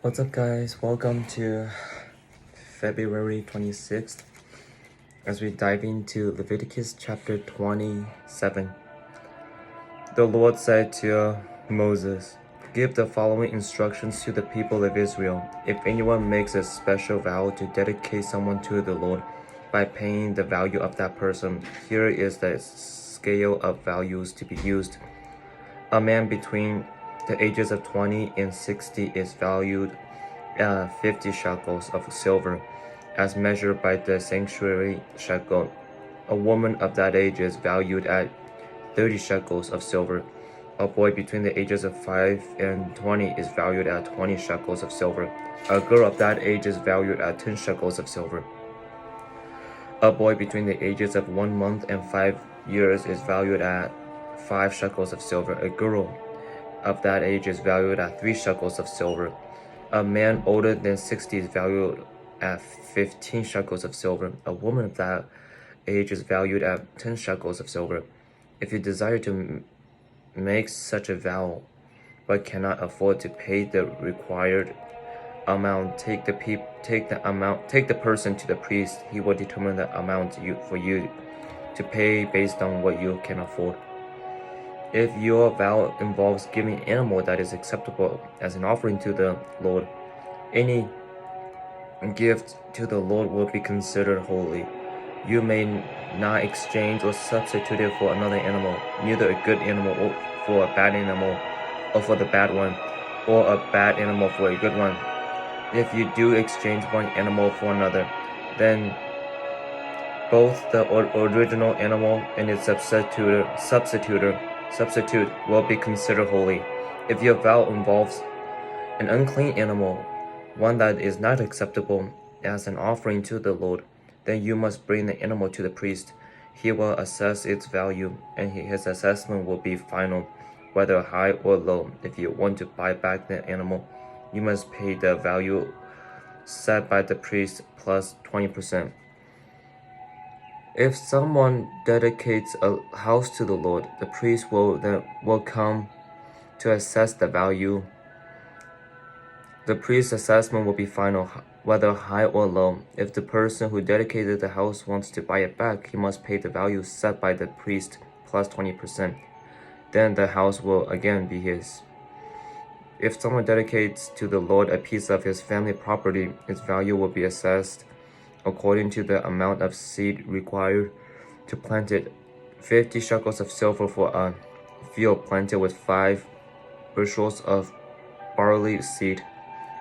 What's up, guys? Welcome to February 26th as we dive into Leviticus chapter 27. The Lord said to Moses, "Give the following instructions to the people of Israel. If anyone makes a special vow to dedicate someone to the Lord by paying the value of that person, here is the scale of values to be used. A man between the ages of 20 and 60 is valued 50 shekels of silver, as measured by the sanctuary shekel. A woman of that age is valued at 30 shekels of silver. A boy between the ages of 5 and 20 is valued at 20 shekels of silver. A girl of that age is valued at 10 shekels of silver. A boy between the ages of 1 month and 5 years is valued at 5 shekels of silver. A girl of that age is valued at 3 shekels of silver. A man older than 60 is valued at 15 shekels of silver. A woman of that age is valued at 10 shekels of silver. If you desire to make such a vow, but cannot afford to pay the required amount, take the person to the priest. He will determine the amount for you to pay based on what you can afford. If your vow involves giving an animal that is acceptable as an offering to the Lord, any gift to the Lord will be considered holy. You may not exchange or substitute it for another animal, neither a good animal for a bad animal, or for the bad one, or a bad animal for a good one. If you do exchange one animal for another, then both the original animal and its substitute will be considered holy. If your vow involves an unclean animal, one that is not acceptable as an offering to the Lord, then you must bring the animal to the priest. He will assess its value, and his assessment will be final, whether high or low. If you want to buy back the animal, you must pay the value set by the priest plus 20%. If someone dedicates a house to the Lord, the priest will come to assess the value. The priest's assessment will be final, whether high or low. If the person who dedicated the house wants to buy it back, he must pay the value set by the priest plus 20%. Then the house will again be his. If someone dedicates to the Lord a piece of his family property, its value will be assessed according to the amount of seed required to plant it. 50 shekels of silver for a field planted with 5 bushels of barley seed.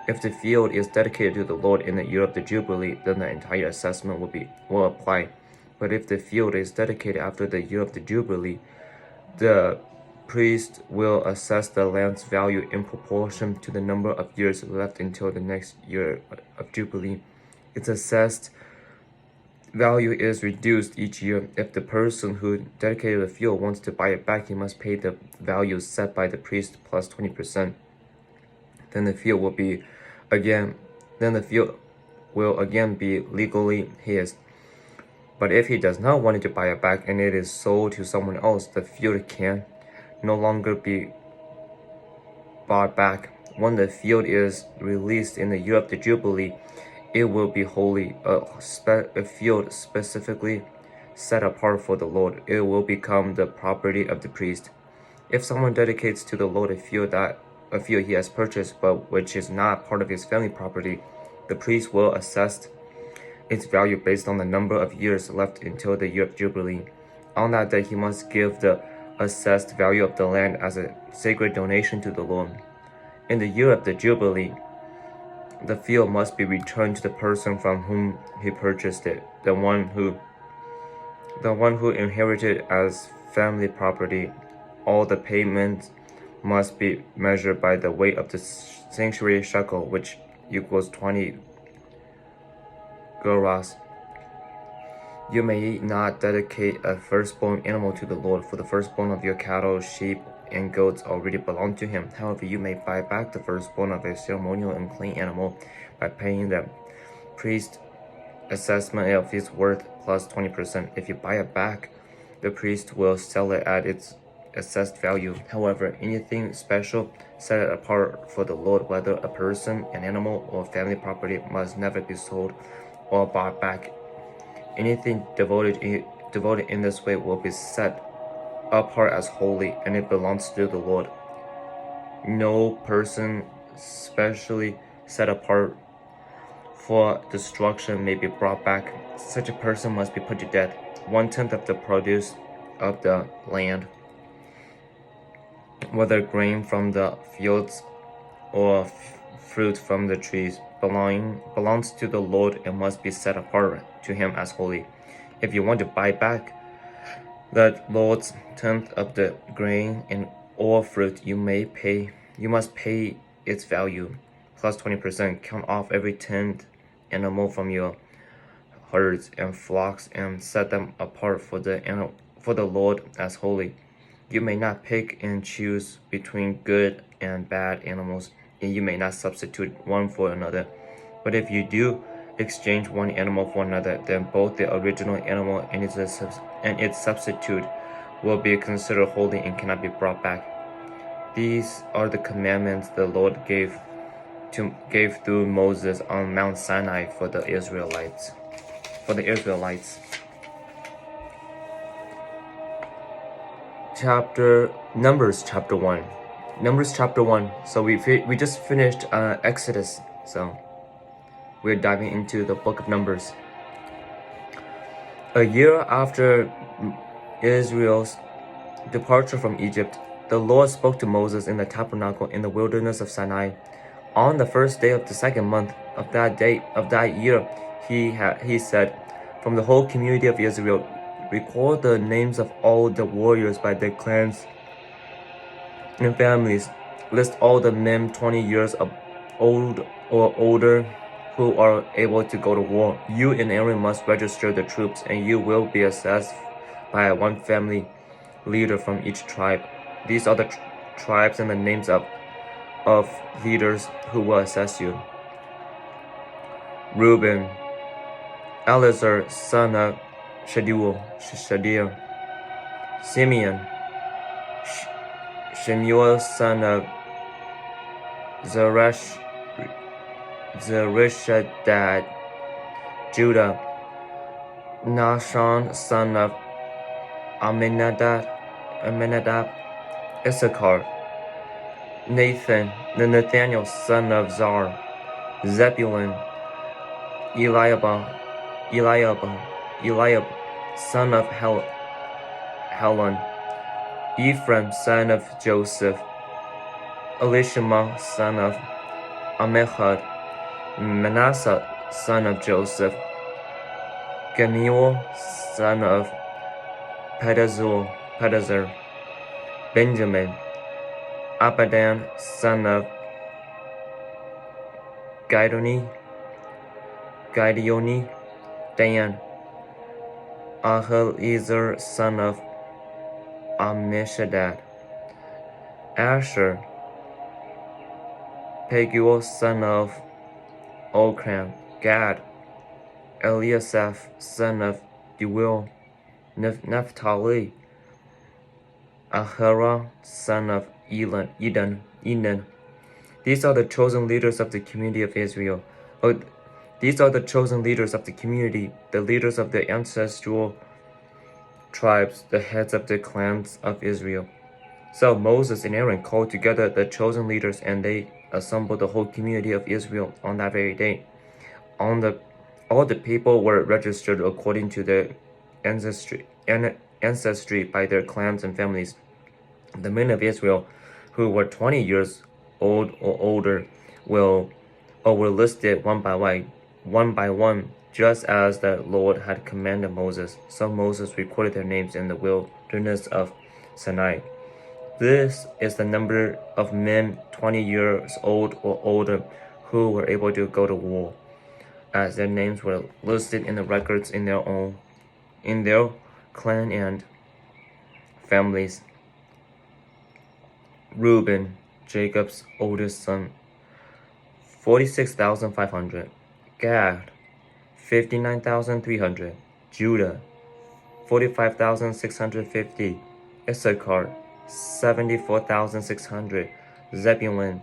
If the field is dedicated to the Lord in the year of the Jubilee, then the entire assessment will apply. But if the field is dedicated after the year of the Jubilee, the priest will assess the land's value in proportion to the number of years left until the next year of Jubilee. Its assessed value is reduced each year. If the person who dedicated the field wants to buy it back, he must pay the value set by the priest plus 20%. Then the field will again be legally his. But if he does not want to buy it back and it is sold to someone else, the field can no longer be bought back. When the field is released in the year of the Jubilee, it will be holy, a field specifically set apart for the Lord. It will become the property of the priest. If someone dedicates to the Lord a field he has purchased but which is not part of his family property, the priest will assess its value based on the number of years left until the year of Jubilee. On that day, he must give the assessed value of the land as a sacred donation to the Lord. In the year of the Jubilee, the field must be returned to the person from whom he purchased it, the one who inherited as family property. All the payments must be measured by the weight of the sanctuary shekel, which equals 20 gerahs. You may not dedicate a firstborn animal to the Lord, for the firstborn of your cattle, sheep, and goats already belong to him. However, you may buy back the firstborn of a ceremonial and clean animal by paying the priest assessment of its worth plus 20%. If you buy it back, the priest will sell it at its assessed value. However, anything special set apart for the Lord, whether a person, an animal, or family property, must never be sold or bought back. Anything devoted in this way will be set apart as holy, and it belongs to the Lord. No person specially set apart for destruction may be brought back. Such a person must be put to death. 1/10 of the produce of the land, whether grain from the fields or fruit from the trees, belongs to the Lord and must be set apart to him as holy. If you want to buy back the Lord's 10th of the grain and or fruit, you must pay its value plus 20%. Count off every 10th animal from your herds and flocks and set them apart for the Lord as holy. You may not pick and choose between good and bad animals, and you may not substitute one for another. But if you do exchange one animal for another, then both the original animal and its substitute will be considered holy and cannot be brought back. These are the commandments the Lord gave through Moses on Mount Sinai for the Israelites. Numbers chapter 1. So we just finished Exodus, so we're diving into the book of Numbers. A year after Israel's departure from Egypt, the Lord spoke to Moses in the tabernacle in the wilderness of Sinai. On the first day of the second month of that year, he said, "From the whole community of Israel, record the names of all the warriors by their clans and families. List all the men 20 years old or older who are able to go to war. You and Aaron must register the troops, and you will be assessed by one family leader from each tribe. These are the tribes and the names of leaders who will assess you: Reuben, Eleazar, son of Shadir; Simeon, Shemuel, son of Zerishadad; Judah, Nahshon, son of Amminadab; Issachar, Nathaniel, son of Zar; Zebulun, Eliab, son of Helon; Ephraim, son of Joseph; Elishama, son of Ammihud; Manasseh, son of Joseph; Gemiel, son of Pedazur; Benjamin, Abidan, son of Gideoni; Dan, Ahiezer, son of Ammishaddad; Asher, Paguel, son of Okran; Gad, Eliasaph, son of Deuel; Naphtali, Ahira, son of Enan. These are the chosen leaders of the community of Israel. These are the chosen leaders of the community, the leaders of the ancestral tribes, the heads of the clans of Israel. So Moses and Aaron called together the chosen leaders, and they assembled the whole community of Israel on that very day. All the people were registered according to their ancestry by their clans and families. The men of Israel who were 20 years old or older were listed one by one, just as the Lord had commanded Moses. So Moses recorded their names in the wilderness of Sinai. This is the number of men 20 years old or older who were able to go to war, as their names were listed in the records in their clan and families. Reuben, Jacob's oldest son, 46,500. Gad, 59,300. Judah, 45,650. Issachar, 74,600. Zebulun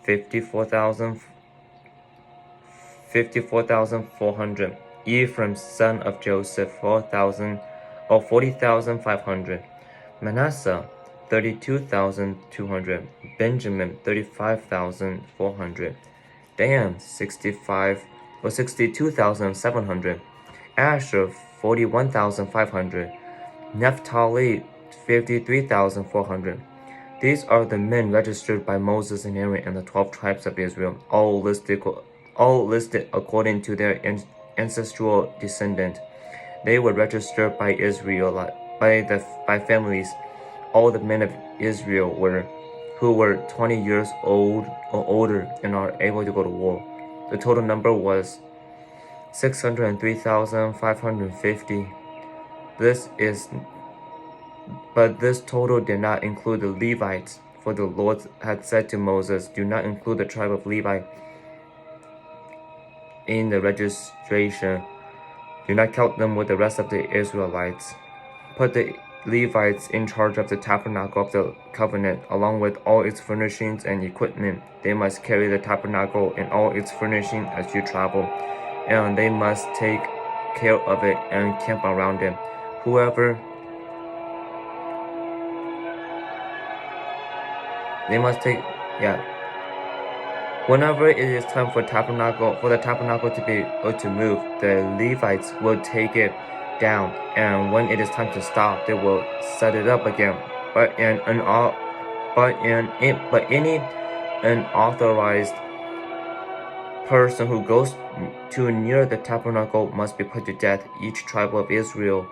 54,400. Ephraim son of Joseph 40,500. Manasseh 32,200. Benjamin 35,400. Dan 62,700. Asher 41,500. Naphtali 53,400. These are the men registered by Moses and Aaron and the 12 tribes of Israel, all listed according to their ancestral descendant. They were registered by by families. All the men of Israel who were 20 years old or older and are able to go to war. The total number was 603,550. But this total did not include the Levites, for the Lord had said to Moses, "Do not include the tribe of Levi in the registration. Do not count them with the rest of the Israelites. Put the Levites in charge of the tabernacle of the covenant, along with all its furnishings and equipment. They must carry the tabernacle and all its furnishing as you travel, and they must take care of it and camp around it. Whenever it is time for the tabernacle to move, the Levites will take it down, and when it is time to stop, they will set it up again. But any unauthorized person who goes too near the tabernacle must be put to death. Each tribe of Israel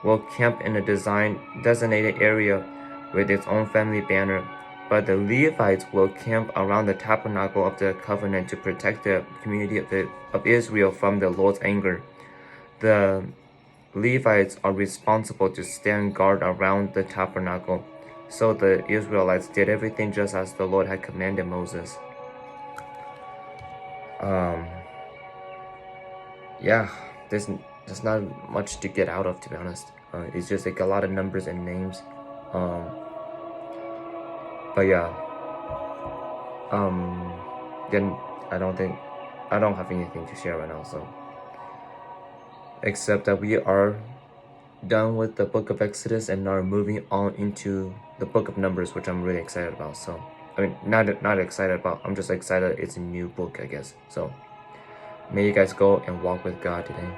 will camp in a designated area with its own family banner. But the Levites will camp around the tabernacle of the covenant to protect the community of Israel from the Lord's anger. The Levites are responsible to stand guard around the tabernacle. So the Israelites did everything just as the Lord had commanded Moses. There's not much to get out of, to be honest. It's just like a lot of numbers and names. Then I don't have anything to share right now, so except that we are done with the book of Exodus and are moving on into the book of Numbers, which I'm really excited about. So I mean, not excited about, I'm just excited it's a new book, I guess. So may you guys go and walk with God today.